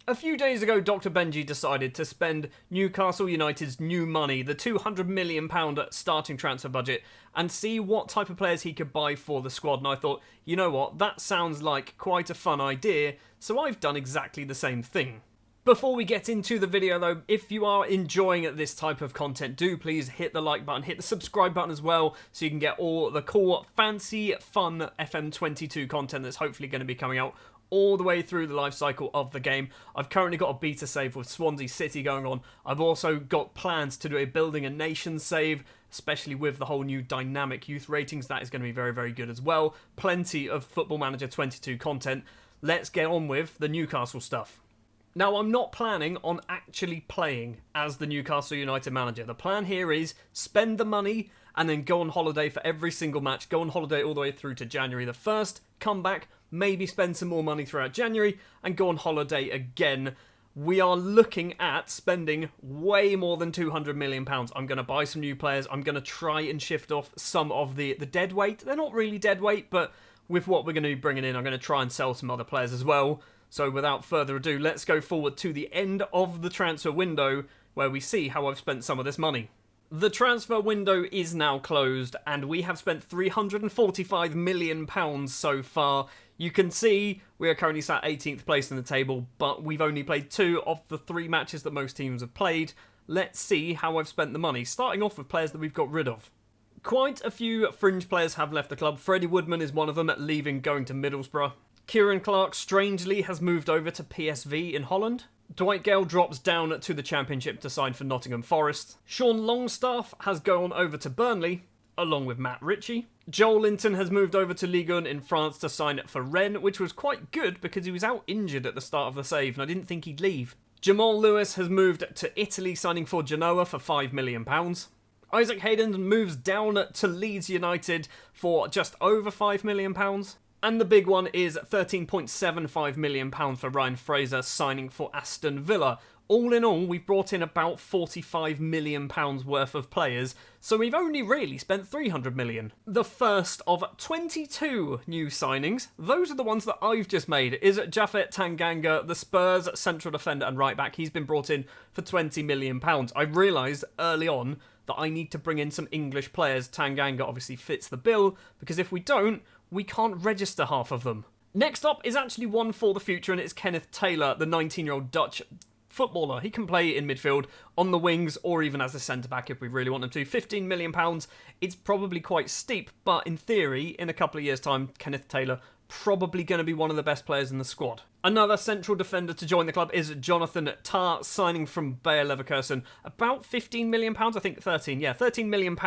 A few days ago, Dr. Benji decided to spend Newcastle United's new money, the £200 million starting transfer budget, and see what type of players he could buy for the squad. And I thought, you know what, that sounds like quite a fun idea, so I've done exactly the same thing. Before we get into the video though, if you are enjoying this type of content, do please hit the like button, hit the subscribe button as well, so you can get all the cool, fancy, fun FM22 content that's hopefully going to be coming out all the way through the life cycle of the game. I've currently got a beta save with Swansea City going on. I've also got plans to do a Building a Nation save, especially with the whole new dynamic youth ratings. That is going to be very, very good as well. Plenty of Football Manager 22 content. Let's get on with the Newcastle stuff. Now, I'm not planning on actually playing as the Newcastle United manager. The plan here is spend the money and then go on holiday for every single match. Go on holiday all the way through to January the 1st. Come back, maybe spend some more money throughout January and go on holiday again. We are looking at spending way more than £200 million. I'm going to buy some new players. I'm going to try and shift off some of the dead weight. They're not really dead weight, but with what we're going to be bringing in, I'm going to try and sell some other players as well. So without further ado, let's go forward to the end of the transfer window where we see how I've spent some of this money. The transfer window is now closed and we have spent £345 million so far. You can see we are currently sat 18th place in the table, but we've only played 2 of the 3 matches that most teams have played. Let's see how I've spent the money, starting off with players that we've got rid of. Quite a few fringe players have left the club. Freddie Woodman is one of them, leaving, going to Middlesbrough. Kieran Clark, strangely, has moved over to PSV in Holland. Dwight Gale drops down to the Championship to sign for Nottingham Forest. Sean Longstaff has gone over to Burnley, along with Matt Ritchie. Joel Linton has moved over to Ligue 1 in France to sign for Rennes, which was quite good because he was out injured at the start of the save and I didn't think he'd leave. Jamal Lewis has moved to Italy, signing for Genoa for £5 million. Isaac Hayden moves down to Leeds United for just over £5 million. And the big one is £13.75 million for Ryan Fraser, signing for Aston Villa. All in all, we've brought in about £45 million worth of players, so we've only really spent £300 million. The first of 22 new signings, those are the ones that I've just made, is Japhet Tanganga, the Spurs central defender and right back. He's been brought in for £20 million. I realised early on that I need to bring in some English players. Tanganga obviously fits the bill, because if we don't, we can't register half of them. Next up is actually one for the future, and it's Kenneth Taylor, the 19-year-old Dutch footballer. He can play in midfield, on the wings, or even as a centre-back if we really want him to. £15 million, it's probably quite steep, but in theory, in a couple of years' time, Kenneth Taylor probably going to be one of the best players in the squad. Another central defender to join the club is Jonathan Tarr, signing from Bayer Leverkusen. About £15 million, I think 13. Yeah, £13 million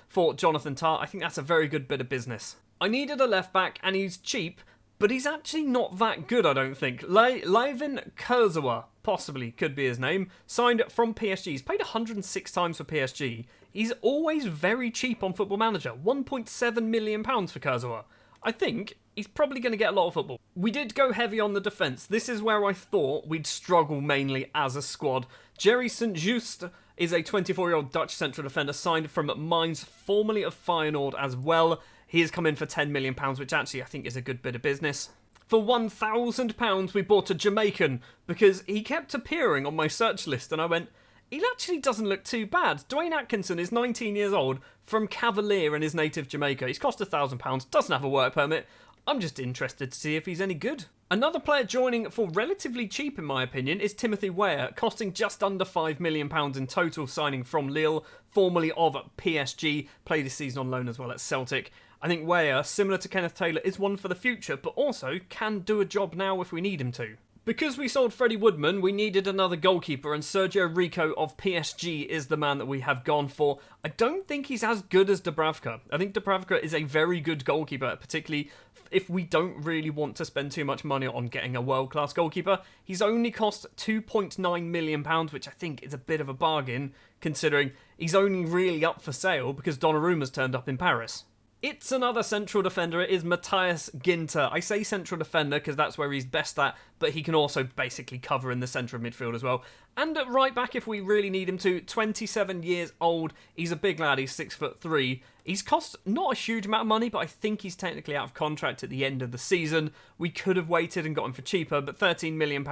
for Jonathan Tarr. I think that's a very good bit of business. I needed a left back and he's cheap, but he's actually not that good, I don't think. Levin Kurzawa, possibly could be his name, signed from PSG. He's played 106 times for PSG. He's always very cheap on Football Manager. £1.7 million for Kurzawa. I think he's probably going to get a lot of football. We did go heavy on the defence. This is where I thought we'd struggle mainly as a squad. Jerry Sanjust is a 24-year-old Dutch central defender signed from Mainz, formerly of Feyenoord as well. He has come in for £10 million, which actually I think is a good bit of business. For £1,000, we bought a Jamaican because he kept appearing on my search list and I went, he actually doesn't look too bad. Dwayne Atkinson is 19 years old, from Cavalier in his native Jamaica. He's cost £1,000, doesn't have a work permit. I'm just interested to see if he's any good. Another player joining for relatively cheap, in my opinion, is Timothy Ware, costing just under £5 million in total, signing from Lille, formerly of PSG, played this season on loan as well at Celtic. I think Ware, similar to Kenneth Taylor, is one for the future, but also can do a job now if we need him to. Because we sold Freddie Woodman, we needed another goalkeeper, and Sergio Rico of PSG is the man that we have gone for. I don't think he's as good as Dubravka. I think Dubravka is a very good goalkeeper, particularly if we don't really want to spend too much money on getting a world-class goalkeeper. He's only cost £2.9 million, which I think is a bit of a bargain, considering he's only really up for sale because Donnarumma's turned up in Paris. It's another central defender. It is Matthias Ginter. I say central defender because that's where he's best at, but he can also basically cover in the centre of midfield as well. And at right back if we really need him to. 27 years old. He's a big lad. He's 6'3". He's cost not a huge amount of money, but I think he's technically out of contract at the end of the season. We could have waited and got him for cheaper, but £13 million,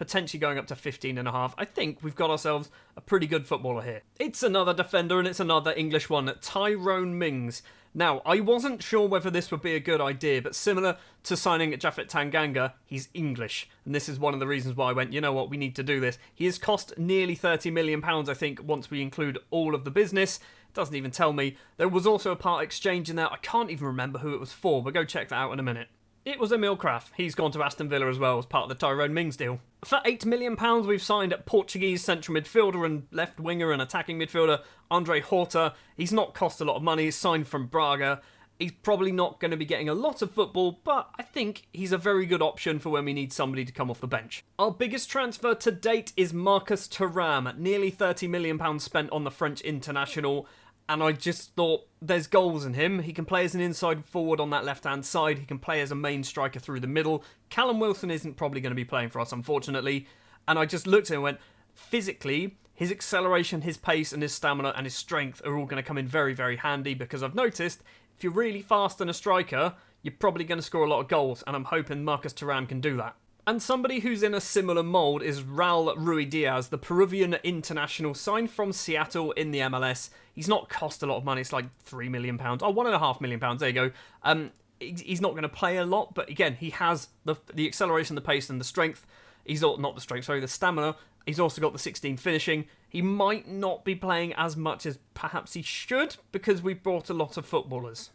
potentially going up to 15.5. I think we've got ourselves a pretty good footballer here. It's another defender, and it's another English one, Tyrone Mings. Now, I wasn't sure whether this would be a good idea, but similar to signing Japhet Tanganga, he's English. And this is one of the reasons why I went, you know what, we need to do this. He has cost nearly £30 million, I think, once we include all of the business. It doesn't even tell me. There was also a part exchange in there. I can't even remember who it was for, but go check that out in a minute. It was Emil Krafth. He's gone to Aston Villa as well as part of the Tyrone Mings deal. For £8 million, we've signed Portuguese central midfielder and left winger and attacking midfielder Andre Horta. He's not cost a lot of money. He's signed from Braga. He's probably not going to be getting a lot of football, but I think he's a very good option for when we need somebody to come off the bench. Our biggest transfer to date is Marcus Taram. Nearly £30 million spent on the French international. And I just thought, there's goals in him. He can play as an inside forward on that left-hand side. He can play as a main striker through the middle. Callum Wilson isn't probably going to be playing for us, unfortunately. And I just looked at him and went, physically, his acceleration, his pace, and his stamina and his strength are all going to come in very, very handy, because I've noticed, if you're really fast and a striker, you're probably going to score a lot of goals, and I'm hoping Marcus Thuram can do that. And somebody who's in a similar mould is Raul Ruiz, the Peruvian international signed from Seattle in the MLS. He's not cost a lot of money. It's like £3 million. Oh, £1.5 million. There you go. He's not going to play a lot, but again, he has the acceleration, the pace, and the strength. The stamina. He's also got the 16 finishing. He might not be playing as much as perhaps he should, because we brought a lot of footballers.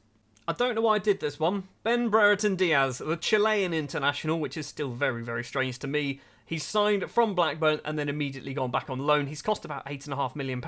I don't know why I did this one. Ben Brereton Diaz, the Chilean international, which is still very, very strange to me. He's signed from Blackburn and then immediately gone back on loan. He's cost about £8.5 million.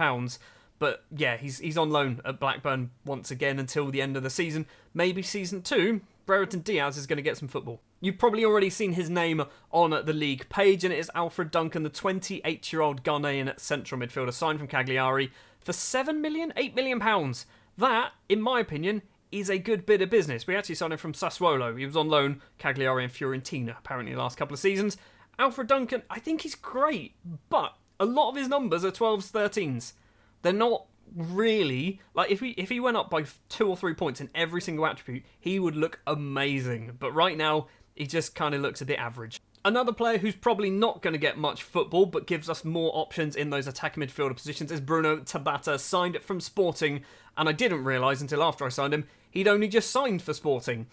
But yeah, he's on loan at Blackburn once again until the end of the season. Maybe season 2, Brereton Diaz is going to get some football. You've probably already seen his name on the league page, and it is Alfred Duncan, the 28-year-old Ghanaian central midfielder signed from Cagliari for £8 million. That, in my opinion, is a good bit of business. We actually signed him from Sassuolo. He was on loan, Cagliari and Fiorentina, apparently the last couple of seasons. Alfred Duncan, I think he's great, but a lot of his numbers are 12s, 13s. They're not really, like, if he went up by 2 or 3 points in every single attribute, he would look amazing. But right now, he just kind of looks a bit average. Another player who's probably not going to get much football, but gives us more options in those attacking midfielder positions, is Bruno Tabata, signed from Sporting. And I didn't realise until after I signed him, he'd only just signed for Sporting.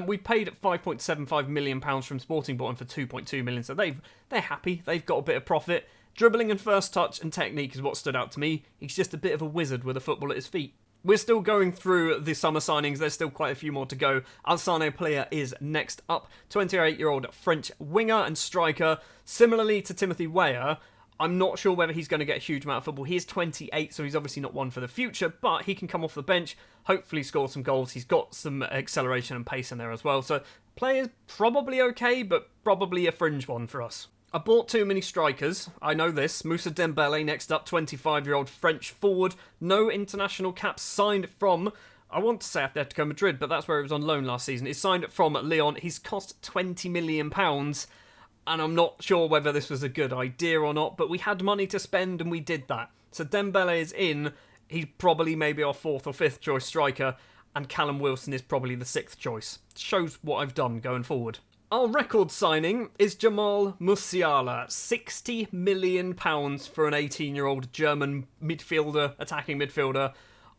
We paid £5.75 million from Sporting, bought him for £2.2 million, so they're happy. They've got a bit of profit. Dribbling and first touch and technique is what stood out to me. He's just a bit of a wizard with a football at his feet. We're still going through the summer signings. There's still quite a few more to go. Alsane Player is next up. 28-year-old French winger and striker. Similarly to Timothy Ware, I'm not sure whether he's going to get a huge amount of football. He is 28, so he's obviously not one for the future, but he can come off the bench, hopefully score some goals. He's got some acceleration and pace in there as well. So player's probably okay, but probably a fringe one for us. I bought too many strikers, I know this. Moussa Dembele next up, 25-year-old French forward. No international caps signed from, I want to say Atletico Madrid, but that's where he was on loan last season. He's signed from Lyon. He's cost £20 million, and I'm not sure whether this was a good idea or not, but we had money to spend and we did that. So Dembele is in. He's probably maybe our 4th or 5th choice striker, and Callum Wilson is probably the 6th choice. Shows what I've done going forward. Our record signing is Jamal Mussiala, £60 million for an 18-year-old German midfielder, attacking midfielder.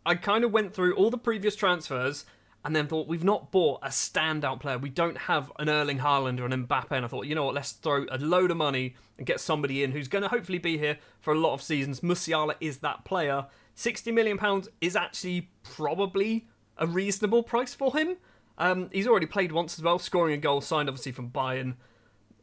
I kind of went through all the previous transfers and then thought, we've not bought a standout player. We don't have an Erling Haaland or an Mbappe. And I thought, you know what, let's throw a load of money and get somebody in who's going to hopefully be here for a lot of seasons. Musiala is that player. £60 million is actually probably a reasonable price for him. He's already played once as well, scoring a goal, signed obviously from Bayern.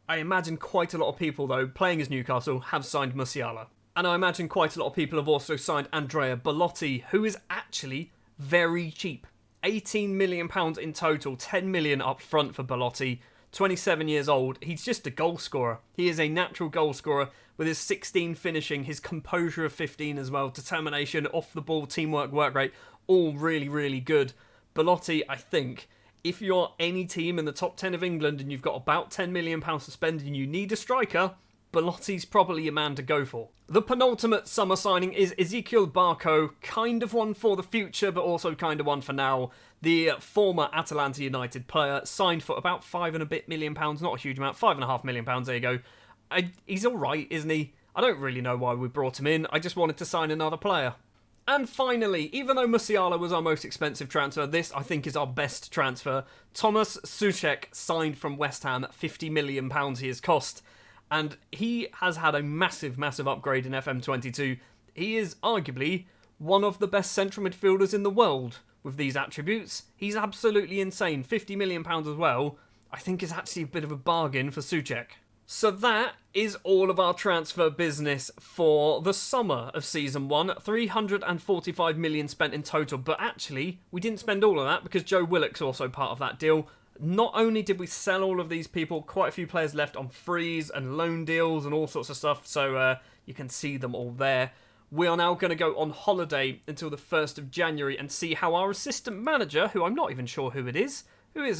I imagine quite a lot of people, though, playing as Newcastle, have signed Musiala. And I imagine quite a lot of people have also signed Andrea Belotti, who is actually very cheap. £18 million in total, £10 million up front for Belotti. 27 years old, he's just a goal scorer. He is a natural goal scorer with his 16 finishing, his composure of 15 as well, determination, off the ball, teamwork, work rate, all really, really good. Belotti, I think, if you're any team in the top 10 of England and you've got about £10 million to spend and you need a striker, Belotti's probably a man to go for. The penultimate summer signing is Ezekiel Barco, kind of one for the future, but also kind of one for now. The former Atalanta United player signed for about £5 and a bit million, not a huge amount, £5.5 million, there you go. he's alright, isn't he? I don't really know why we brought him in. I just wanted to sign another player. And finally, even though Mussiala was our most expensive transfer, this, I think, is our best transfer. Thomas Sushek signed from West Ham, £50 million he has cost. And he has had a massive, massive upgrade in FM22. He is arguably one of the best central midfielders in the world with these attributes. He's absolutely insane. £50 million as well, I think, is actually a bit of a bargain for Sushek. So that is all of our transfer business for the summer of Season 1. 345 million spent in total, but actually, we didn't spend all of that because Joe Willock's also part of that deal. Not only did we sell all of these people, quite a few players left on frees and loan deals and all sorts of stuff, so you can see them all there. We are now going to go on holiday until the 1st of January and see how our assistant manager, who I'm not even sure who it is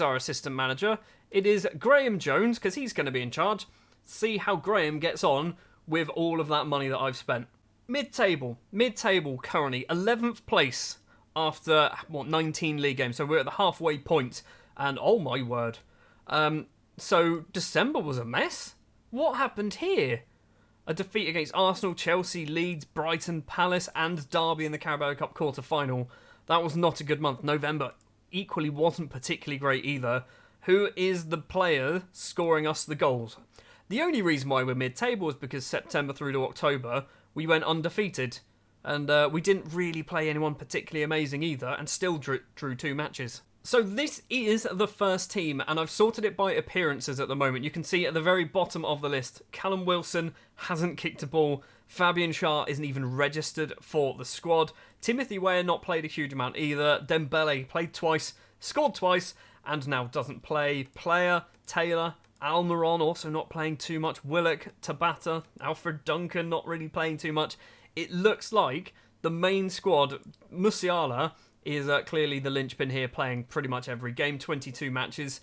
our assistant manager? It is Graham Jones, because he's going to be in charge. See how Graham gets on with all of that money that I've spent. Mid-table currently 11th place after 19 league games, so we're at the halfway point. And oh my word. So December was a mess? What happened here? A defeat against Arsenal, Chelsea, Leeds, Brighton, Palace and Derby in the Carabao Cup quarter-final. That was not a good month. November equally wasn't particularly great either. Who is the player scoring us the goals? The only reason why we're mid-table is because September through to October we went undefeated. And we didn't really play anyone particularly amazing either and still drew 2 matches. So this is the first team, and I've sorted it by appearances at the moment. You can see at the very bottom of the list, Callum Wilson hasn't kicked a ball. Fabian Schär isn't even registered for the squad. Timothy Ware not played a huge amount either. Dembele played twice, scored twice, and now doesn't play. Player, Taylor, Almiron also not playing too much. Willock, Tabata, Alfred Duncan not really playing too much. It looks like the main squad, Musiala, is clearly the linchpin here, playing pretty much every game, 22 matches.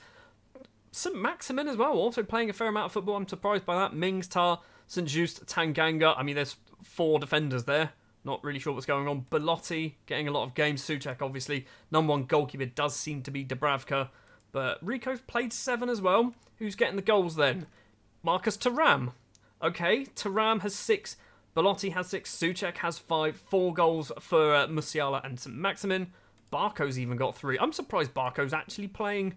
St. Maximin as well, also playing a fair amount of football. I'm surprised by that. Mings, Tarr, Sanjust, Tanganga. I mean, there's 4 defenders there. Not really sure what's going on. Belotti getting a lot of games. Sushek, obviously. Number 1 goalkeeper does seem to be Dubravka. But Rico's played 7 as well. Who's getting the goals then? Marcus Taram. Okay, Taram has 6. Belotti has 6, Sushek has 5, 4 goals for Musiala and St. Maximin. Barco's even got 3. I'm surprised Barco's actually playing.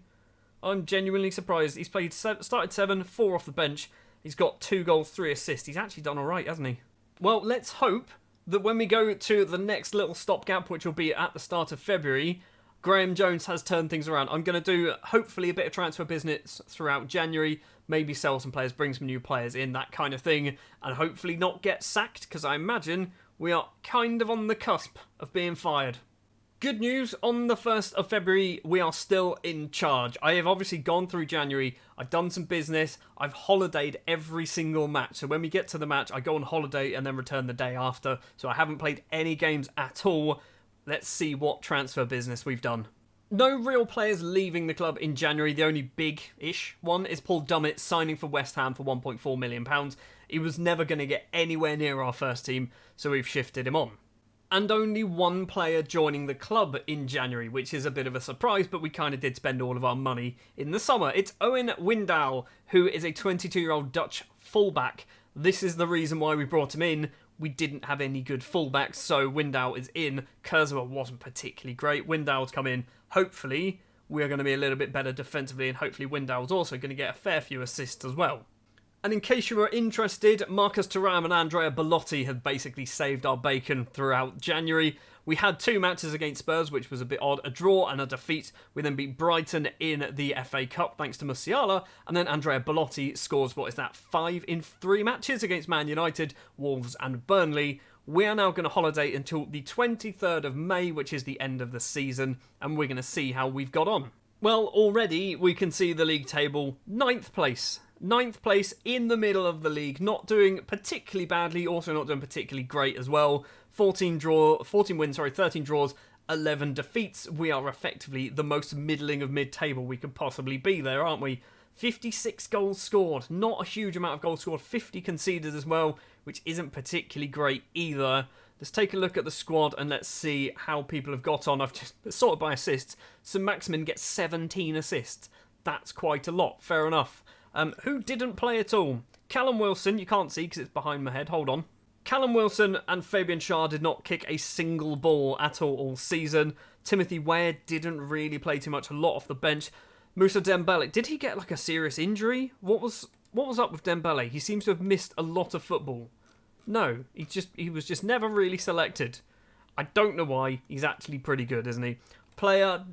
I'm genuinely surprised. He's started 7, 4 off the bench. He's got 2 goals, 3 assists. He's actually done alright, hasn't he? Well, let's hope that when we go to the next little stopgap, which will be at the start of February, Graham Jones has turned things around. I'm going to do, hopefully, a bit of transfer business throughout January. Maybe sell some players, bring some new players in, that kind of thing. And hopefully not get sacked, because I imagine we are kind of on the cusp of being fired. Good news, on the 1st of February, we are still in charge. I have obviously gone through January. I've done some business. I've holidayed every single match. So when we get to the match, I go on holiday and then return the day after. So I haven't played any games at all. Let's see what transfer business we've done. No real players leaving the club in January. The only big-ish one is Paul Dummett signing for West Ham for £1.4 million. He was never going to get anywhere near our first team, so we've shifted him on. And only 1 player joining the club in January, which is a bit of a surprise, but we kind of did spend all of our money in the summer. It's Owen Wijndal, who is a 22-year-old Dutch fullback. This is the reason why we brought him in. We didn't have any good fullbacks, so Wijndal is in. Kurzawa wasn't particularly great. Wijndal's come in. Hopefully, we're going to be a little bit better defensively, and hopefully Wijndal's also going to get a fair few assists as well. And in case you were interested, Marcus Taram and Andrea Belotti have basically saved our bacon throughout January. We had 2 matches against Spurs, which was a bit odd. A draw and a defeat. We then beat Brighton in the FA Cup, thanks to Musiala. And then Andrea Belotti scores, 5 in 3 matches against Man United, Wolves and Burnley. We are now going to holiday until the 23rd of May, which is the end of the season. And we're going to see how we've got on. Well, already we can see the league table, 9th place. 9th place in the middle of the league, not doing particularly badly, also not doing particularly great as well. 14 wins, 13 draws, 11 defeats. We are effectively the most middling of mid-table we could possibly be there, aren't we? 56 goals scored, not a huge amount of goals scored, 50 conceded as well, which isn't particularly great either. Let's take a look at the squad and let's see how people have got on. I've just sorted by assists. St. Maximin gets 17 assists. That's quite a lot, fair enough. Who didn't play at all? Callum Wilson, you can't see because it's behind my head, hold on. Callum Wilson and Fabian Schär did not kick a single ball at all season. Timothy Ware didn't really play too much, a lot off the bench. Moussa Dembele, did he get like a serious injury? What was up with Dembele? He seems to have missed a lot of football. No, he was just never really selected. I don't know why. He's actually pretty good, isn't he? Player,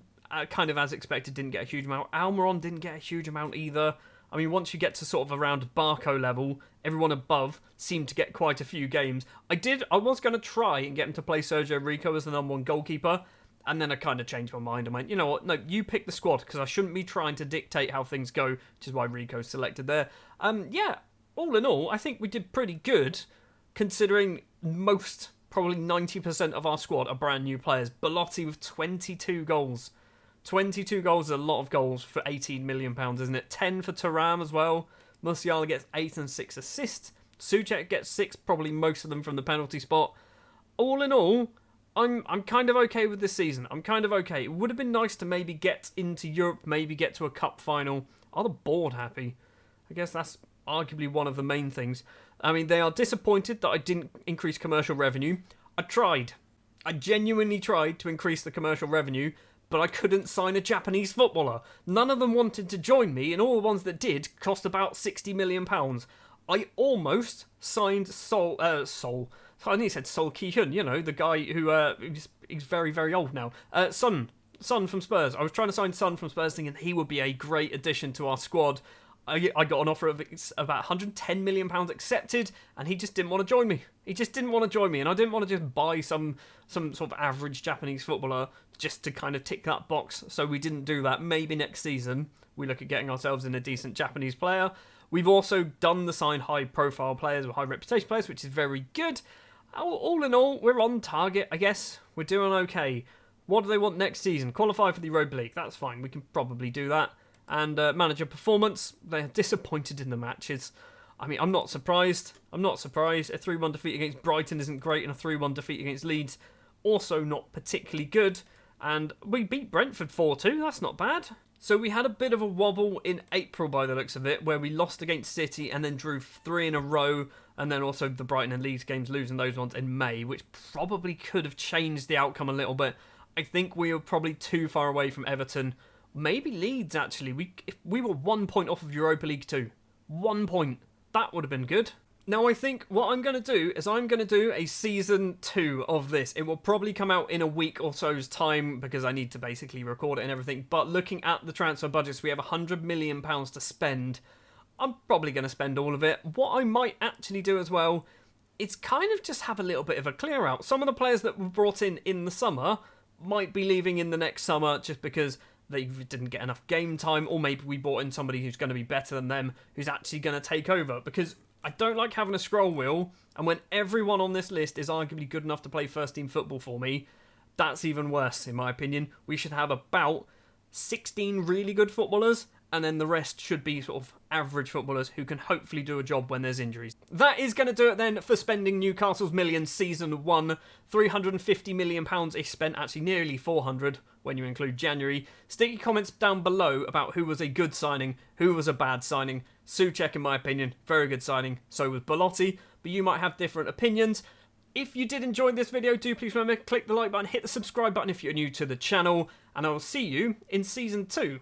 kind of as expected, didn't get a huge amount. Almiron didn't get a huge amount either. I mean, once you get to sort of around Barco level, everyone above seemed to get quite a few games. I was going to try and get him to play Sergio Rico as the number 1 goalkeeper, and then I kind of changed my mind and went, you know what, no, you pick the squad, because I shouldn't be trying to dictate how things go, which is why Rico's selected there. Yeah, all in all, I think we did pretty good, considering most, probably 90% of our squad are brand new players. Belotti with 22 goals. 22 goals is a lot of goals for £18 million, isn't it? 10 for Taram as well. Mussiala gets 8 and 6 assists. Sushek gets 6, probably most of them from the penalty spot. All in all, I'm kind of okay with this season. I'm kind of okay. It would have been nice to maybe get into Europe, maybe get to a cup final. Are the board happy? I guess that's arguably one of the main things. I mean, they are disappointed that I didn't increase commercial revenue. I tried. I genuinely tried to increase the commercial revenue, but I couldn't sign a Japanese footballer. None of them wanted to join me, and all the ones that did cost about £60 million. I almost signed I nearly said Sol Ki-hyun, you know, the guy who, he's very, very old now. Son from Spurs. I was trying to sign Son from Spurs thinking he would be a great addition to our squad. I got an offer of about £110 million accepted, and he just didn't want to join me. He just didn't want to join me, and I didn't want to just buy some sort of average Japanese footballer just to kind of tick that box, so we didn't do that. Maybe next season we look at getting ourselves in a decent Japanese player. We've also done the sign high-profile players or high-reputation players, which is very good. All in all, we're on target, I guess. We're doing okay. What do they want next season? Qualify for the Europa League. That's fine. We can probably do that. And manager performance, they're disappointed in the matches. I mean, I'm not surprised. A 3-1 defeat against Brighton isn't great, and a 3-1 defeat against Leeds also not particularly good. And we beat Brentford 4-2. That's not bad. So we had a bit of a wobble in April by the looks of it, where we lost against City and then drew 3 in a row, and then also the Brighton and Leeds games, losing those ones in May, which probably could have changed the outcome a little bit. I think we were probably too far away from Everton. Maybe Leeds, actually. If we were 1 point off of Europa League 2. 1 point. That would have been good. Now, I think what I'm going to do is I'm going to do a Season 2 of this. It will probably come out in a week or so's time because I need to basically record it and everything. But looking at the transfer budgets, we have £100 million to spend. I'm probably going to spend all of it. What I might actually do as well is kind of just have a little bit of a clear out. Some of the players that were brought in the summer might be leaving in the next summer just because they didn't get enough game time, or maybe we brought in somebody who's going to be better than them, who's actually going to take over, because I don't like having a scroll wheel, and when everyone on this list is arguably good enough to play first team football for me, that's even worse, in my opinion. We should have about 16 really good footballers, and then the rest should be sort of average footballers who can hopefully do a job when there's injuries. That is going to do it then for spending Newcastle's millions Season 1. £350 million is spent, actually nearly 400 when you include January. Stick your comments down below about who was a good signing, who was a bad signing. Sushek, in my opinion, very good signing. So was Belotti, but you might have different opinions. If you did enjoy this video, do please remember to click the like button, hit the subscribe button if you're new to the channel, and I will see you in Season 2.